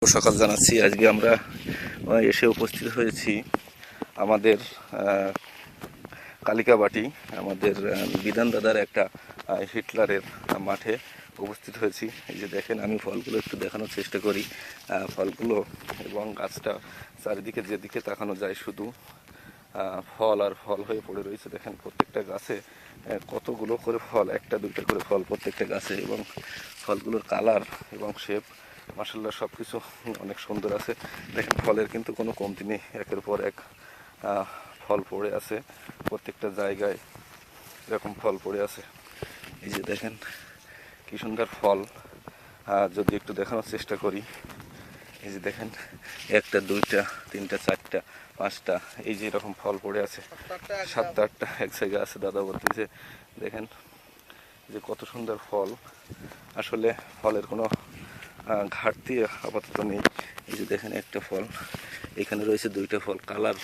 সকাল জানাচ্ছি। আজকে আমরা এসে উপস্থিত হয়েছি আমাদের কালিকাবাটি, আমাদের বিধান দাদার একটা হিটলারের মাঠে উপস্থিত হয়েছি। এই যে দেখেন, আমি ফলগুলো একটু দেখানোর চেষ্টা করি। ফলগুলো এবং গাছটা চারিদিকে যেদিকে তাকানো যায় শুধু ফল আর ফল হয়ে পড়ে রয়েছে। দেখেন প্রত্যেকটা গাছে কতগুলো করে ফল, একটা দুইটা করে ফল প্রত্যেকটা গাছে, এবং ফলগুলোর কালার এবং শেপ মাশাআল্লাহ সব কিছু অনেক সুন্দর আছে। দেখেন ফলের কিন্তু কোনো কমতি নেই, একের পর এক ফল পড়ে আছে প্রত্যেকটা জায়গায়, এরকম ফল পড়ে আছে। এই যে দেখেন কি সুন্দর ফল। যদি একটু দেখানোর চেষ্টা করি, এই যে দেখেন একটা দুইটা তিনটা চারটা পাঁচটা, এই যে এরকম ফল পড়ে আছে, সাতটা আটটা এক জায়গায় আছে। দাদা বলতেছে দেখেন যে কত সুন্দর ফল। আসলে ফলের কোনো ঘাটতি আপাতত নেই। এই যে দেখেন একটা ফল, এখানে রয়েছে দুইটা ফল, কালার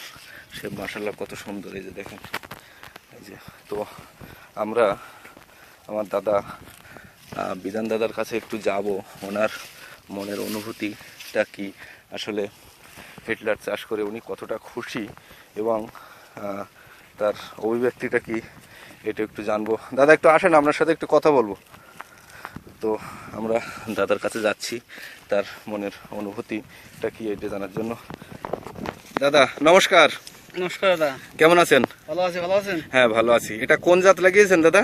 সে মাশাআল্লাহ কত সুন্দর। এই যে দেখেন, এই যে তো আমরা আমার দাদা বিধান দাদার কাছে একটু যাব, ওনার মনের অনুভূতিটা কি, আসলে হিটলার চাষ করে উনি কতটা খুশি এবং তার অভিব্যক্তিটা কি, এটা একটু জানবো। দাদা একটু আসেন, আপনার সাথে একটু কথা বলবো। তো আমরা দাদার কাছে যাচ্ছি তার মনের অনুভূতিটা কি এটা জানার জন্য। দাদা নমস্কার। নমস্কার দাদা, কেমন আছেন? ভালো আছি। ভালো আছেন? হ্যাঁ ভালো আছি। এটা কোন জাত লাগিয়েছেন দাদা?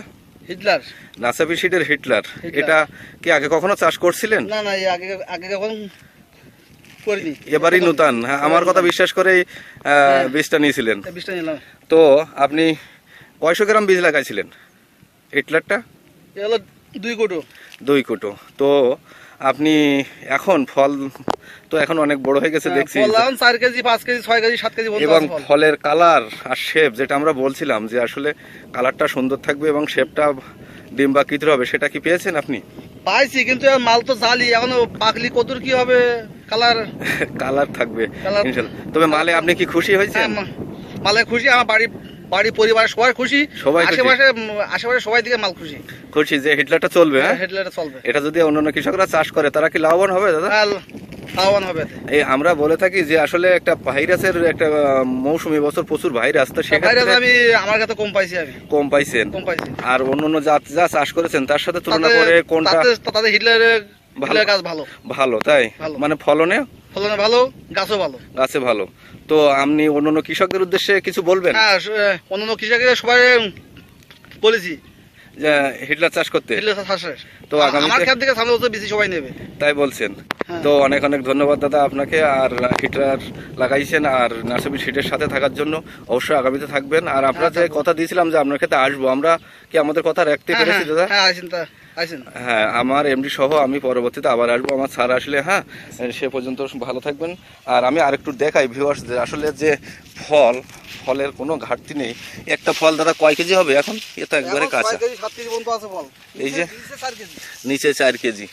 হিটলার, নাসাবি সিডের হিটলার। এটা কি আগে কখনো চাষ করছিলেন? না না, আগে আগে কখন করিনি, এবারই নতুন। হ্যাঁ, আমার কথা বিশ্বাস করেই বীজটা নিয়েছিলেন। বীজটা নিলাম। তো আপনি কয়শো গ্রাম বীজ লাগাইছিলেন হিটলারটা? এ হলো 2 কোটো। 2 কোটো। তো আপনি এখন ফল তো এখন অনেক বড় হয়ে গেছে দেখছি, 4 কেজি 5 কেজি 6 কেজি 7 কেজি এবং ফলের কালার আর শেপ, যেটা আমরা বলছিলাম যে আসলে কালারটা সুন্দর থাকবে এবং শেপটা ডিম্বাকৃতির হবে, সেটা কি পেয়েছেন আপনি? পাইছি, কিন্তু মাল তো জালি, এখনো পাকলি কতর কি হবে কালার। কালার থাকবে ইনশাআল্লাহ। তবে মালে আপনি কি খুশি হয়েছেন? মালে খুশি, আমার বাড়ি পরিবার সবাই খুশি, সবাই আশেপাশে সবাই দিকে মাল খুশি যে হিটলারটা চলবে। হ্যাঁ হিটলারটা চলবে। এটা যদি অন্যান্য কৃষকরা চাষ করে তারা কি লাভবান হবে দাদা? লাভবান হবে। এই আমরা বলে থাকি যে আসলে একটা ভাইরাসের একটা মৌসুমী বছর প্রচুর ভাইরাস, তো সেক্ষেত্রে আমি আমার কাছে কম পাইছি। আমি কম পাইছেন। আর অন্যান্য জাত যা চাষ করেছেন তার সাথে তুলনা করে কোনটা? তাতে হিটলারের গাছ ভালো। ভালো তাই? মানে ফলনে ভালো, গাছও ভালো, গাছে ভালো। তো আপনি অন্যান্য কৃষকদের উদ্দেশ্যে কিছু বলবেন? হ্যাঁ, অন্যান্য কৃষকের সবাই বলেছি যে হিটলার চাষ করতে। তো আমার ক্ষেত থেকে সামনে বছর বেশি সবাই নেবে, তাই বলছেন। তো অনেক অনেক ধন্যবাদ দাদা আপনাকে। আর হিটলার লাগাইছেন আর নার্সারি সিডের সাথে থাকার জন্য অবশ্যই আগামীতে থাকবেন। আর আমরা যে কথা দিয়েছিলাম যে আপনার ক্ষেত্রে আসবো, আমরা কি আমাদের কথা রাখতে পেরেছি দাদা? হ্যাঁ, আমার এমডি সহ আমি পরবর্তীতে আবার আসবো, আমার স্যার আসলে। হ্যাঁ, সে পর্যন্ত ভালো থাকবেন। আর আমি আরেকটু দেখাই ভিউয়ার্স যে আসলে যে ফলের কোনো ঘাটতি নেই। একটা ফল দাদা কয় কেজি হবে এখন? এটা একবারে কাঁচা। এই যে নিচে 4 কেজি,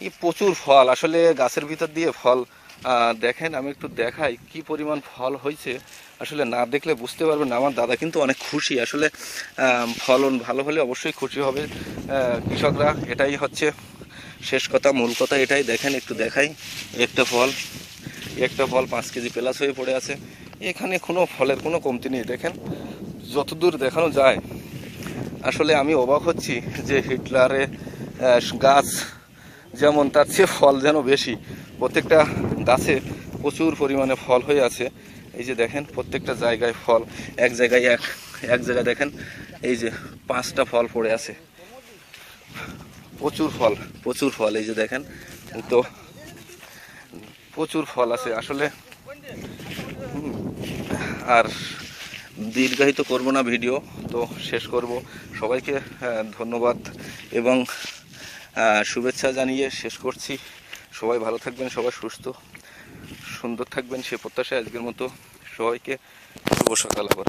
এই প্রচুর ফল। আসলে গাছের ভিতর দিয়ে ফল দেখেন, আমি একটু দেখাই কি পরিমাণ ফল হয়েছে। আসলে না দেখলে বুঝতে পারবেন না। আমার দাদা কিন্তু অনেক খুশি। আসলে ফলন ভালো হলে অবশ্যই খুশি হবে কৃষকরা, এটাই হচ্ছে শেষ কথা, মূল কথা এটাই। দেখেন একটু দেখাই, একটা ফল 5 কেজি প্লাস হয়ে পড়ে আছে। এখানে কোনো ফলের কোনো কমতি নেই। দেখেন যতদূর দেখানো যায়। আসলে আমি অবাক হচ্ছি যে হিটলারে গাছ যেমন, তার চেয়ে ফল যেন বেশি। প্রত্যেকটা গাছে প্রচুর পরিমাণে ফল হয়ে আছে। এই যে দেখেন প্রত্যেকটা জায়গায় ফল, এক জায়গায় দেখেন এই যে 5টা ফল পড়ে আছে। প্রচুর ফল এই যে দেখেন, তো প্রচুর ফল আছে আসলে। আর দীর্ঘায়িত করব না ভিডিও, তো শেষ করব। সবাইকে ধন্যবাদ এবং শুভেচ্ছা জানিয়ে শেষ করছি। সবাই ভালো থাকবেন, সবাই সুস্থ সুন্দর থাকবেন সে প্রত্যাশায় আজকের মতো সবাইকে শুভ সকাল আবার।